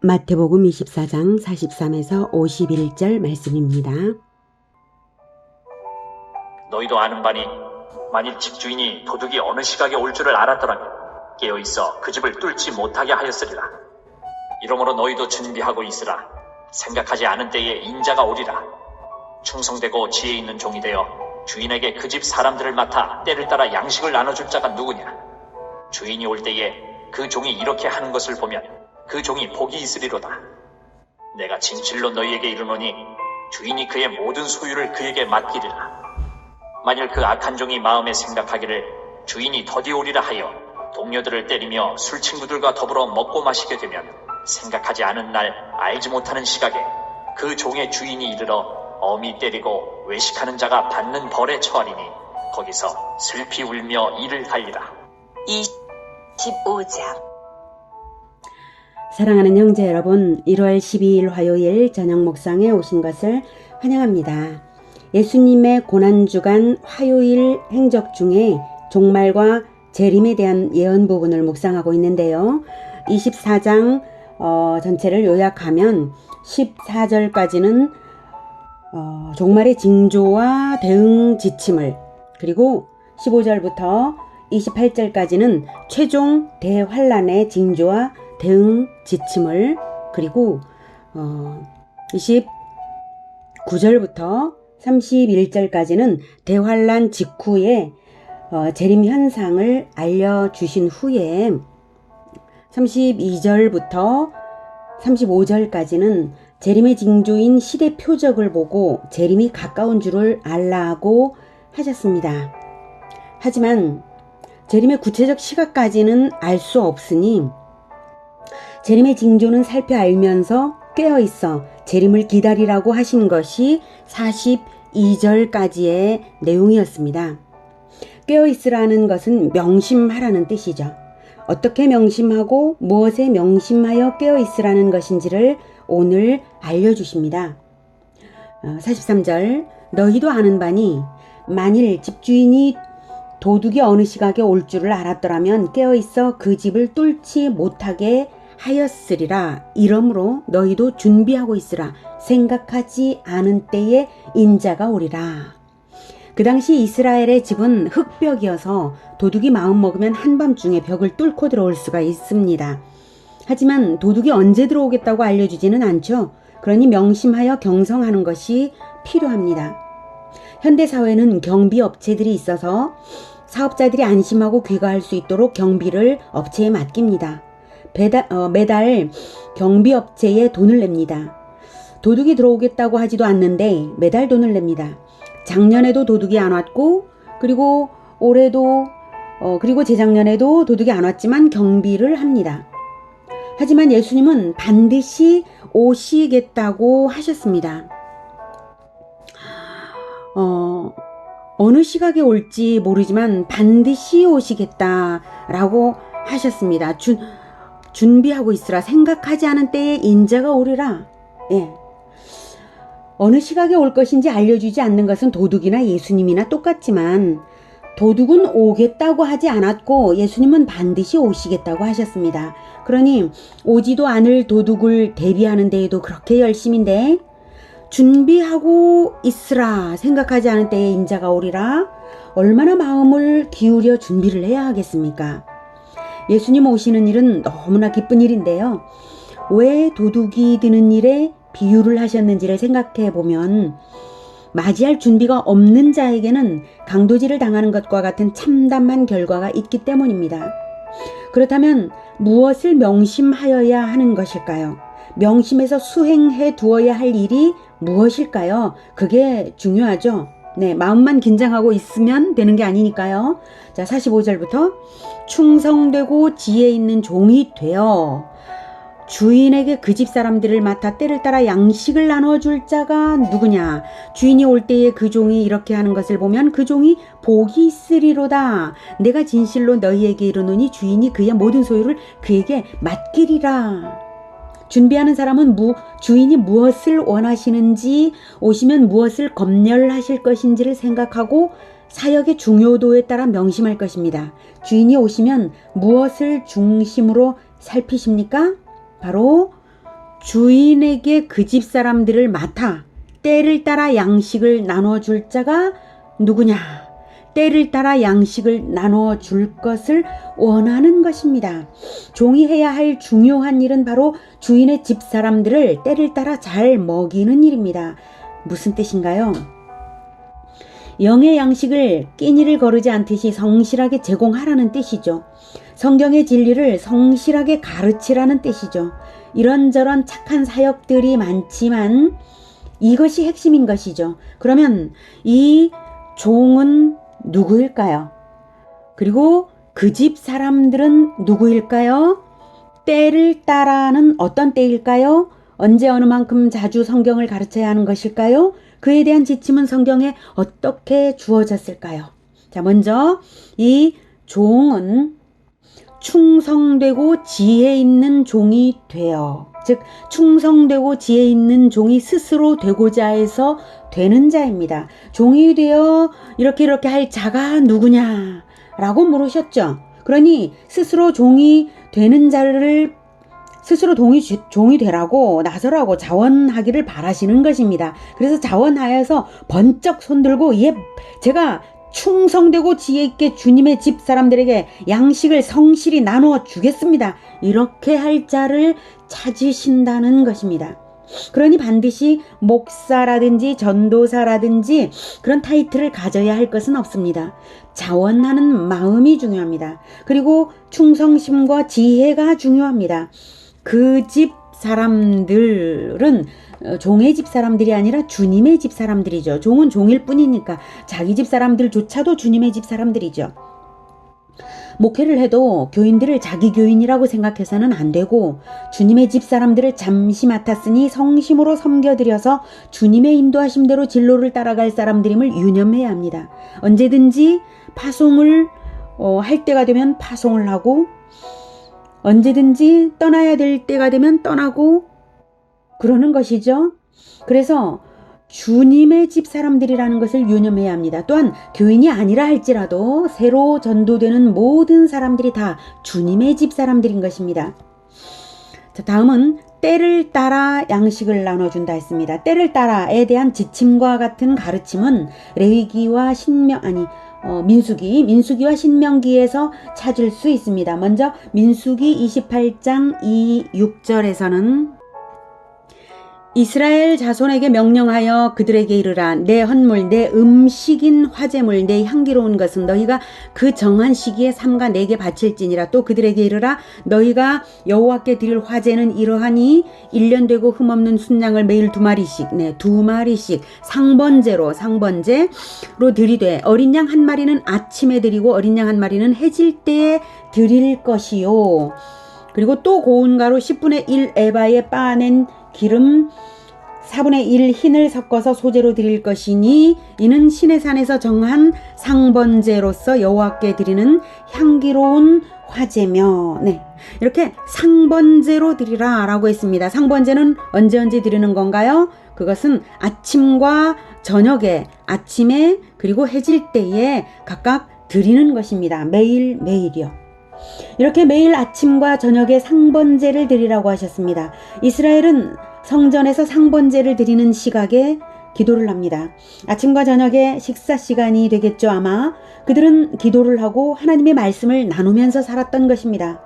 마태복음 24장 43에서 51절 말씀입니다. 너희도 아는 바니 만일 집주인이 도둑이 어느 시각에 올 줄을 알았더라면 깨어있어 그 집을 뚫지 못하게 하였으리라. 이러므로 너희도 준비하고 있으라. 생각하지 않은 때에 인자가 오리라. 충성되고 지혜 있는 종이 되어 주인에게 그 집 사람들을 맡아 때를 따라 양식을 나눠줄 자가 누구냐. 주인이 올 때에 그 종이 이렇게 하는 것을 보면 그 종이 복이 있으리로다. 내가 진실로 너희에게 이르노니 주인이 그의 모든 소유를 그에게 맡기리라. 만일 그 악한 종이 마음에 생각하기를 주인이 더디 오리라 하여 동료들을 때리며 술 친구들과 더불어 먹고 마시게 되면 생각하지 않은 날 알지 못하는 시각에 그 종의 주인이 이르러 엄히 때리고 외식하는 자가 받는 벌에 처하리니 거기서 슬피 울며 이를 갈리라. 25장. 사랑하는 형제 여러분, 1월 12일 화요일 저녁 목상에 오신 것을 환영합니다. 예수님의 고난주간 화요일 행적 중에 종말과 재림에 대한 예언 부분을 묵상하고 있는데요. 24장 전체를 요약하면 14절까지는 종말의 징조와 대응 지침을, 그리고 15절부터 28절까지는 최종 대환란의 징조와 대응 지침을, 그리고 29절부터 31절까지는 대환란 직후에 재림 현상을 알려주신 후에 32절부터 35절까지는 재림의 징조인 시대 표적을 보고 재림이 가까운 줄을 알라고 하셨습니다. 하지만 재림의 구체적 시각까지는 알 수 없으니 재림의 징조는 살펴 알면서 깨어있어 재림을 기다리라고 하신 것이 42절까지의 내용이었습니다. 깨어있으라는 것은 명심하라는 뜻이죠. 어떻게 명심하고 무엇에 명심하여 깨어있으라는 것인지를 오늘 알려주십니다. 43절, 너희도 아는 바니 만일 집주인이 도둑이 어느 시각에 올 줄을 알았더라면 깨어있어 그 집을 뚫지 못하게 하였으리라. 이러므로 너희도 준비하고 있으라. 생각하지 않은 때에 인자가 오리라. 그 당시 이스라엘의 집은 흙벽이어서 도둑이 마음먹으면 한밤중에 벽을 뚫고 들어올 수가 있습니다. 하지만 도둑이 언제 들어오겠다고 알려주지는 않죠. 그러니 명심하여 경성하는 것이 필요합니다. 현대사회는 경비업체들이 있어서 사업자들이 안심하고 귀가할 수 있도록 경비를 업체에 맡깁니다. 매달 경비업체에 돈을 냅니다. 도둑이 들어오겠다고 하지도 않는데 매달 돈을 냅니다. 작년에도 도둑이 안 왔고, 그리고 올해도 그리고 재작년에도 도둑이 안 왔지만 경비를 합니다. 하지만 예수님은 반드시 오시겠다고 하셨습니다. 어느 시각에 올지 모르지만 반드시 오시겠다라고 하셨습니다. 준비하고 있으라. 생각하지 않은 때에 인자가 오리라. 예. 어느 시각에 올 것인지 알려주지 않는 것은 도둑이나 예수님이나 똑같지만 도둑은 오겠다고 하지 않았고 예수님은 반드시 오시겠다고 하셨습니다. 그러니 오지도 않을 도둑을 대비하는 데에도 그렇게 열심인데 준비하고 있으라. 생각하지 않은 때에 인자가 오리라. 얼마나 마음을 기울여 준비를 해야 하겠습니까? 예수님 오시는 일은 너무나 기쁜 일인데요. 왜 도둑이 드는 일에 비유를 하셨는지를 생각해 보면 맞이할 준비가 없는 자에게는 강도질을 당하는 것과 같은 참담한 결과가 있기 때문입니다. 그렇다면 무엇을 명심하여야 하는 것일까요? 명심해서 수행해 두어야 할 일이 무엇일까요? 그게 중요하죠. 네, 마음만 긴장하고 있으면 되는 게 아니니까요. 자, 45절부터 충성되고 지혜 있는 종이 되어 주인에게 그 집 사람들을 맡아 때를 따라 양식을 나눠줄 자가 누구냐? 주인이 올 때에 그 종이 이렇게 하는 것을 보면 그 종이 복이 있으리로다. 내가 진실로 너희에게 이르노니 주인이 그의 모든 소유를 그에게 맡기리라. 준비하는 사람은 주인이 무엇을 원하시는지, 오시면 무엇을 검열하실 것인지를 생각하고 사역의 중요도에 따라 명심할 것입니다. 주인이 오시면 무엇을 중심으로 살피십니까? 바로 주인에게 그 집 사람들을 맡아 때를 따라 양식을 나눠줄 자가 누구냐? 때를 따라 양식을 나눠줄 것을 원하는 것입니다. 종이 해야 할 중요한 일은 바로 주인의 집 사람들을 때를 따라 잘 먹이는 일입니다. 무슨 뜻인가요? 영의 양식을 끼니를 거르지 않듯이 성실하게 제공하라는 뜻이죠. 성경의 진리를 성실하게 가르치라는 뜻이죠. 이런저런 착한 사역들이 많지만 이것이 핵심인 것이죠. 그러면 이 종은 누구일까요? 그리고 그 집 사람들은 누구일까요? 때를 따라는 어떤 때일까요? 언제 어느 만큼 자주 성경을 가르쳐야 하는 것일까요? 그에 대한 지침은 성경에 어떻게 주어졌을까요? 자, 먼저 이 종은 충성되고 지혜 있는 종이 되어, 즉 충성되고 지혜 있는 종이 스스로 되고자 해서 되는 자입니다. 종이 되어 이렇게 할 자가 누구냐? 라고 물으셨죠. 그러니 스스로 종이 되는 자를 스스로 종이 되라고 나서라고 자원하기를 바라시는 것입니다. 그래서 자원하여서 번쩍 손들고 제가 충성되고 지혜있게 주님의 집 사람들에게 양식을 성실히 나누어 주겠습니다. 이렇게 할 자를 찾으신다는 것입니다. 그러니 반드시 목사라든지 전도사라든지 그런 타이틀을 가져야 할 것은 없습니다. 자원하는 마음이 중요합니다. 그리고 충성심과 지혜가 중요합니다. 그 집 사람들은 종의 집 사람들이 아니라 주님의 집 사람들이죠. 종은 종일 뿐이니까 자기 집 사람들조차도 주님의 집 사람들이죠. 목회를 해도 교인들을 자기 교인이라고 생각해서는 안 되고 주님의 집 사람들을 잠시 맡았으니 성심으로 섬겨드려서 주님의 인도하심대로 진로를 따라갈 사람들임을 유념해야 합니다. 언제든지 파송을 할 때가 되면 파송을 하고 언제든지 떠나야 될 때가 되면 떠나고 그러는 것이죠. 그래서 주님의 집 사람들이라는 것을 유념해야 합니다. 또한 교인이 아니라 할지라도 새로 전도되는 모든 사람들이 다 주님의 집 사람들인 것입니다. 자, 다음은 때를 따라 양식을 나눠준다 했습니다. 때를 따라에 대한 지침과 같은 가르침은 레위기와 민수기와 신명기에서 찾을 수 있습니다. 먼저 민수기 28장 6절에서는 이스라엘 자손에게 명령하여 그들에게 이르라. 내 헌물, 내 음식인 화제물, 내 향기로운 것은 너희가 그 정한 시기에 삼가 내게 바칠지니라. 또 그들에게 이르라. 너희가 여호와께 드릴 화제는 이러하니 1년 되고 흠없는 순양을 매일 2마리씩 상번제로 드리되 어린 양 한 마리는 아침에 드리고 어린 양 한 마리는 해질 때에 드릴 것이요. 그리고 또 고운 가루 10분의 1 에바에 빻아낸 기름 4분의 1 흰을 섞어서 소재로 드릴 것이니 이는 신의 산에서 정한 상번제로서 여호와께 드리는 향기로운 화제며 이렇게 상번제로 드리라 라고 했습니다. 상번제는 언제 드리는 건가요? 그것은 아침과 저녁에, 아침에 그리고 해질 때에 각각 드리는 것입니다. 매일이요. 이렇게 매일 아침과 저녁에 상번제를 드리라고 하셨습니다. 이스라엘은 성전에서 상번제를 드리는 시각에 기도를 합니다. 아침과 저녁에 식사 시간이 되겠죠 아마. 그들은 기도를 하고 하나님의 말씀을 나누면서 살았던 것입니다.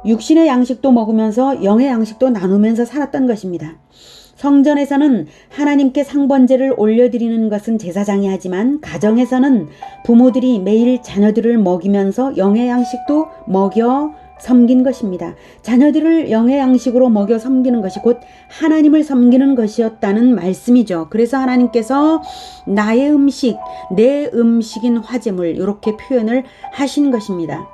육신의 양식도 먹으면서 영의 양식도 나누면서 살았던 것입니다. 성전에서는 하나님께 상번제를 올려드리는 것은 제사장이 하지만 가정에서는 부모들이 매일 자녀들을 먹이면서 영의 양식도 먹여 섬긴 것입니다. 자녀들을 영의 양식으로 먹여 섬기는 것이 곧 하나님을 섬기는 것이었다는 말씀이죠. 그래서 하나님께서 나의 음식, 내 음식인 화제물 이렇게 표현을 하신 것입니다.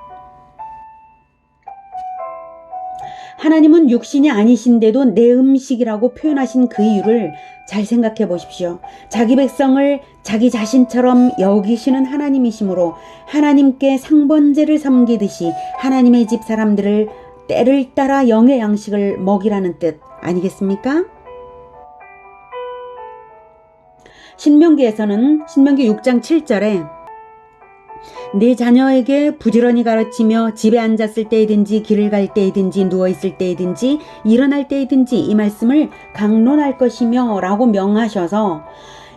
하나님은 육신이 아니신데도 내 음식이라고 표현하신 그 이유를 잘 생각해 보십시오. 자기 백성을 자기 자신처럼 여기시는 하나님이시므로 하나님께 상번제를 섬기듯이 하나님의 집 사람들을 때를 따라 영의 양식을 먹이라는 뜻 아니겠습니까? 신명기에서는 신명기 6장 7절에 내 자녀에게 부지런히 가르치며 집에 앉았을 때이든지 길을 갈 때이든지 누워있을 때이든지 일어날 때이든지 이 말씀을 강론할 것이며 라고 명하셔서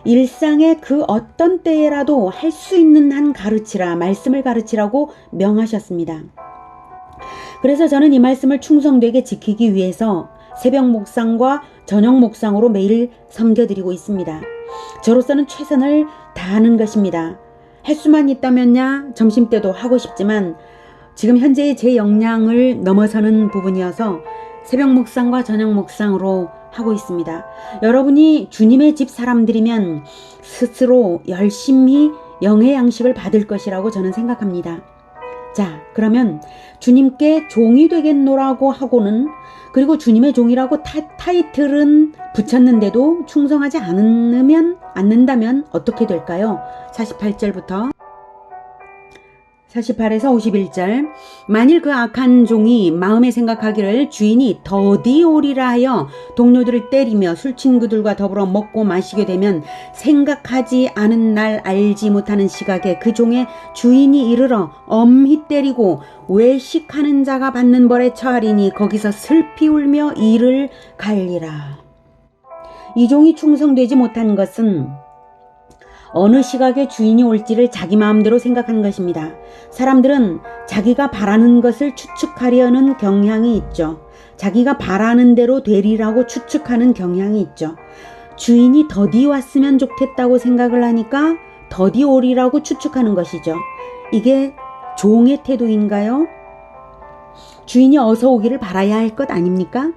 일상의 그 어떤 때에라도 할 수 있는 한 가르치라, 말씀을 가르치라고 명하셨습니다. 그래서 저는 이 말씀을 충성되게 지키기 위해서 새벽 묵상과 저녁 묵상으로 매일 섬겨드리고 있습니다. 저로서는 최선을 다하는 것입니다. 할 수만 있다면야 점심때도 하고 싶지만 지금 현재의 제 역량을 넘어서는 부분이어서 새벽 묵상과 저녁 묵상으로 하고 있습니다. 여러분이 주님의 집 사람들이면 스스로 열심히 영의 양식을 받을 것이라고 저는 생각합니다. 자, 그러면 주님께 종이 되겠노라고 하고는, 그리고 주님의 종이라고 타이틀은 붙였는데도 충성하지 않는다면 어떻게 될까요? 48절부터 48에서 51절. 만일 그 악한 종이 마음에 생각하기를 주인이 더디 오리라 하여 동료들을 때리며 술친구들과 더불어 먹고 마시게 되면 생각하지 않은 날 알지 못하는 시각에 그 종의 주인이 이르러 엄히 때리고 외식하는 자가 받는 벌에 처하리니 거기서 슬피 울며 이를 갈리라. 이 종이 충성되지 못한 것은 어느 시각에 주인이 올지를 자기 마음대로 생각한 것입니다. 사람들은 자기가 바라는 것을 추측하려는 경향이 있죠. 자기가 바라는 대로 되리라고 추측하는 경향이 있죠. 주인이 더디 왔으면 좋겠다고 생각을 하니까 더디 오리라고 추측하는 것이죠. 이게 종의 태도인가요? 주인이 어서 오기를 바라야 할 것 아닙니까?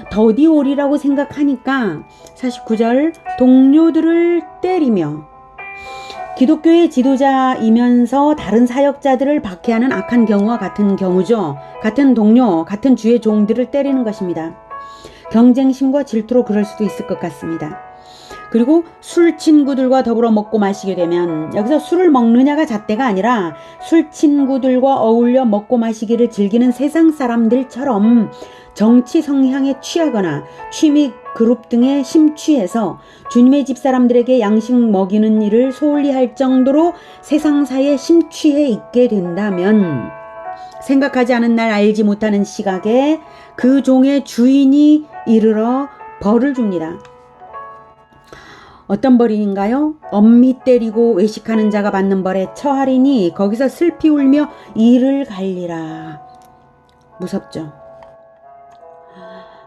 더디 오리라고 생각하니까 49절 동료들을 때리며, 기독교의 지도자이면서 다른 사역자들을 박해하는 악한 경우와 같은 경우죠. 같은 동료, 같은 주의 종들을 때리는 것입니다. 경쟁심과 질투로 그럴 수도 있을 것 같습니다. 그리고 술 친구들과 더불어 먹고 마시게 되면, 여기서 술을 먹느냐가 잣대가 아니라 술 친구들과 어울려 먹고 마시기를 즐기는 세상 사람들처럼 정치 성향에 취하거나 취미 그룹 등에 심취해서 주님의 집 사람들에게 양식 먹이는 일을 소홀히 할 정도로 세상사에 심취해 있게 된다면 생각하지 않은 날 알지 못하는 시각에 그 종의 주인이 이르러 벌을 줍니다. 어떤 벌인가요? 엄히 때리고 외식하는 자가 받는 벌에 처하리니 거기서 슬피 울며 이를 갈리라. 무섭죠?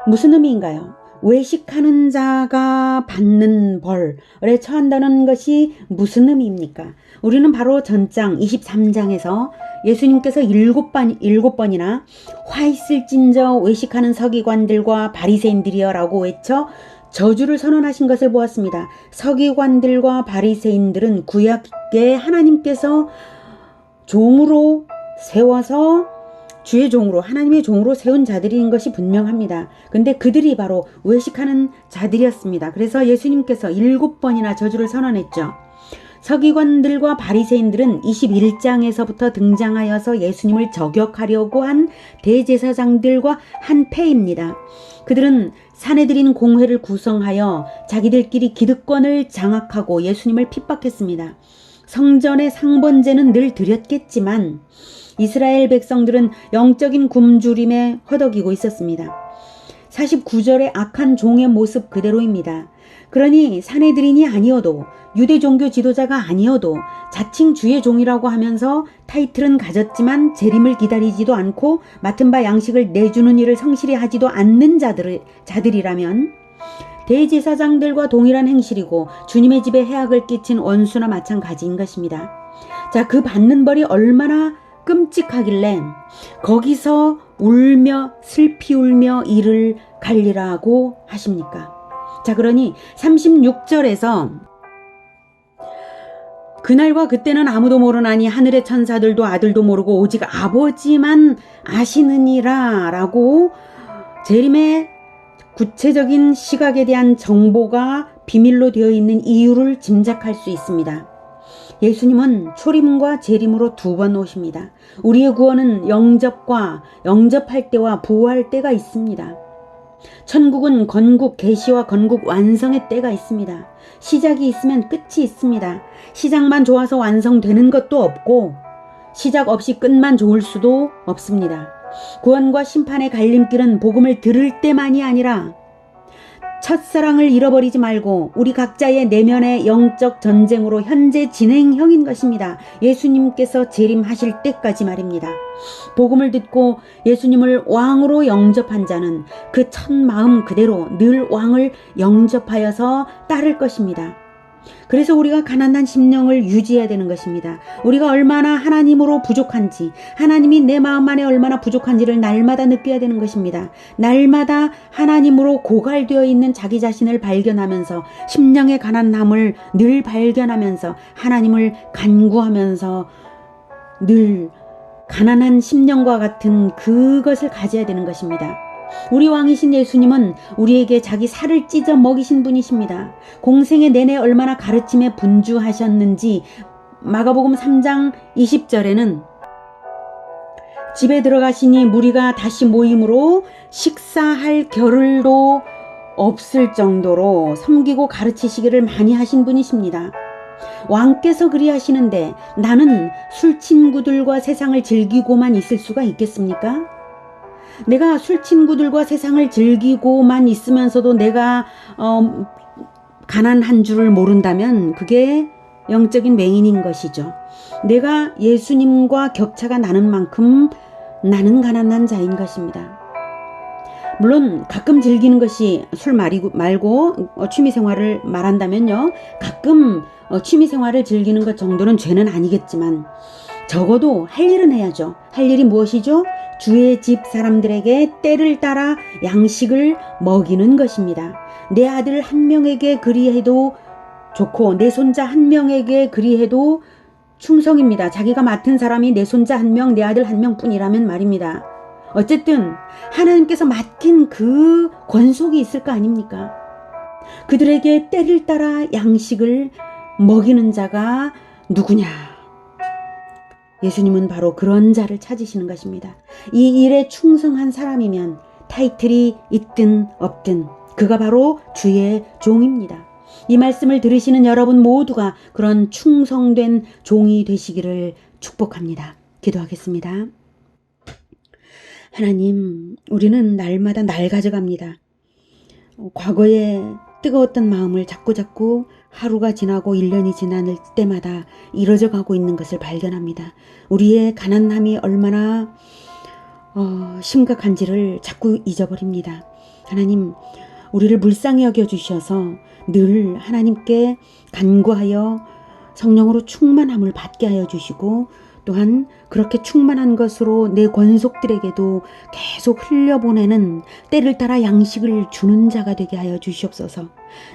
무슨 의미인가요? 외식하는 자가 받는 벌에 처한다는 것이 무슨 의미입니까? 우리는 바로 전장 23장에서 예수님께서 7번이나 화 있을진저 외식하는 서기관들과 바리새인들이여 라고 외쳐 저주를 선언하신 것을 보았습니다. 서기관들과 바리새인들은 구약에 하나님께서 종으로 세워서 주의 종으로, 하나님의 종으로 세운 자들인 것이 분명합니다. 근데 그들이 바로 외식하는 자들이었습니다. 그래서 예수님께서 7번이나 저주를 선언했죠. 서기관들과 바리새인들은 21장에서부터 등장하여서 예수님을 저격하려고 한 대제사장들과 한 패입니다. 그들은 사내들인 공회를 구성하여 자기들끼리 기득권을 장악하고 예수님을 핍박했습니다. 성전의 상번제는 늘 드렸겠지만 이스라엘 백성들은 영적인 굶주림에 허덕이고 있었습니다. 49절의 악한 종의 모습 그대로입니다. 그러니 사내들인이 아니어도 유대 종교 지도자가 아니어도 자칭 주의 종이라고 하면서 타이틀은 가졌지만 재림을 기다리지도 않고 맡은 바 양식을 내주는 일을 성실히 하지도 않는 자들이라면 대제사장들과 동일한 행실이고 주님의 집에 해악을 끼친 원수나 마찬가지인 것입니다. 자, 그 받는 벌이 얼마나 끔찍하길래 거기서 울며 슬피 울며 이를 갈리라고 하십니까? 자, 그러니 36절에서 그날과 그때는 아무도 모르나니 하늘의 천사들도 아들도 모르고 오직 아버지만 아시느니라 라고 재림의 구체적인 시각에 대한 정보가 비밀로 되어 있는 이유를 짐작할 수 있습니다. 예수님은 초림과 재림으로 2번 오십니다. 우리의 구원은 영접할 때와 부활 때가 있습니다. 천국은 건국 계시와 건국 완성의 때가 있습니다. 시작이 있으면 끝이 있습니다. 시작만 좋아서 완성되는 것도 없고 시작 없이 끝만 좋을 수도 없습니다. 구원과 심판의 갈림길은 복음을 들을 때만이 아니라 첫사랑을 잃어버리지 말고 우리 각자의 내면의 영적 전쟁으로 현재 진행형인 것입니다. 예수님께서 재림하실 때까지 말입니다. 복음을 듣고 예수님을 왕으로 영접한 자는 그 첫 마음 그대로 늘 왕을 영접하여서 따를 것입니다. 그래서 우리가 가난한 심령을 유지해야 되는 것입니다. 우리가 얼마나 하나님으로 부족한지, 하나님이 내 마음 안에 얼마나 부족한지를 날마다 느껴야 되는 것입니다. 날마다 하나님으로 고갈되어 있는 자기 자신을 발견하면서 심령의 가난함을 늘 발견하면서 하나님을 간구하면서 늘 가난한 심령과 같은 그것을 가져야 되는 것입니다. 우리 왕이신 예수님은 우리에게 자기 살을 찢어 먹이신 분이십니다. 공생의 내내 얼마나 가르침에 분주하셨는지 마가복음 3장 20절에는 집에 들어가시니 무리가 다시 모임으로 식사할 겨를도 없을 정도로 섬기고 가르치시기를 많이 하신 분이십니다. 왕께서 그리하시는데 나는 술 친구들과 세상을 즐기고만 있을 수가 있겠습니까? 내가 술 친구들과 세상을 즐기고만 있으면서도 내가 가난한 줄을 모른다면 그게 영적인 맹인인 것이죠. 내가 예수님과 격차가 나는 만큼 나는 가난한 자인 것입니다. 물론 가끔 즐기는 것이 술 말고 취미생활을 말한다면요. 가끔 취미생활을 즐기는 것 정도는 죄는 아니겠지만 적어도 할 일은 해야죠. 할 일이 무엇이죠? 주의 집 사람들에게 때를 따라 양식을 먹이는 것입니다. 내 아들 한 명에게 그리해도 좋고 내 손자 한 명에게 그리해도 충성입니다. 자기가 맡은 사람이 내 손자 한 명, 내 아들 한 명뿐이라면 말입니다. 어쨌든 하나님께서 맡긴 그 권속이 있을 거 아닙니까? 그들에게 때를 따라 양식을 먹이는 자가 누구냐? 예수님은 바로 그런 자를 찾으시는 것입니다. 이 일에 충성한 사람이면 타이틀이 있든 없든 그가 바로 주의 종입니다. 이 말씀을 들으시는 여러분 모두가 그런 충성된 종이 되시기를 축복합니다. 기도하겠습니다. 하나님, 우리는 날마다 낡아져갑니다. 과거에 뜨거웠던 마음을 자꾸자꾸 하루가 지나고 1년이 지날 때마다 이뤄져 가고 있는 것을 발견합니다. 우리의 가난함이 얼마나 심각한지를 자꾸 잊어버립니다. 하나님, 우리를 불쌍히 여겨주셔서 늘 하나님께 간구하여 성령으로 충만함을 받게 하여 주시고 또한 그렇게 충만한 것으로 내 권속들에게도 계속 흘려보내는 때를 따라 양식을 주는 자가 되게 하여 주시옵소서.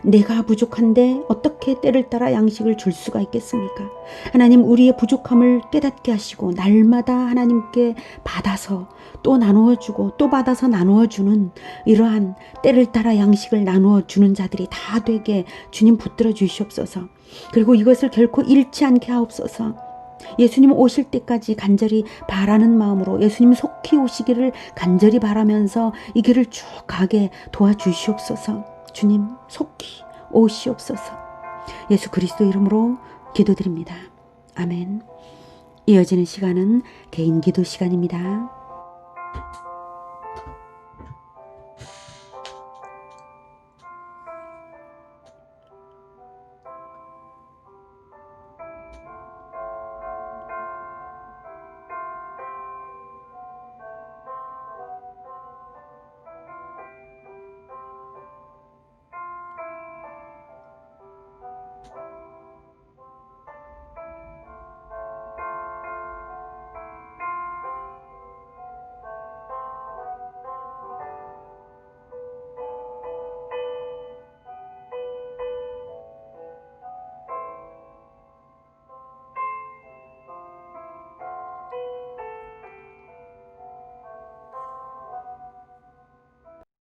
내가 부족한데 어떻게 때를 따라 양식을 줄 수가 있겠습니까? 하나님, 우리의 부족함을 깨닫게 하시고 날마다 하나님께 받아서 또 나누어주고 또 받아서 나누어주는 이러한 때를 따라 양식을 나누어주는 자들이 다 되게 주님 붙들어 주시옵소서. 그리고 이것을 결코 잃지 않게 하옵소서. 예수님 오실 때까지 간절히 바라는 마음으로 예수님 속히 오시기를 간절히 바라면서 이 길을 쭉 가게 도와주시옵소서. 주님 속히 오시옵소서. 예수 그리스도 이름으로 기도드립니다. 아멘. 이어지는 시간은 개인 기도 시간입니다.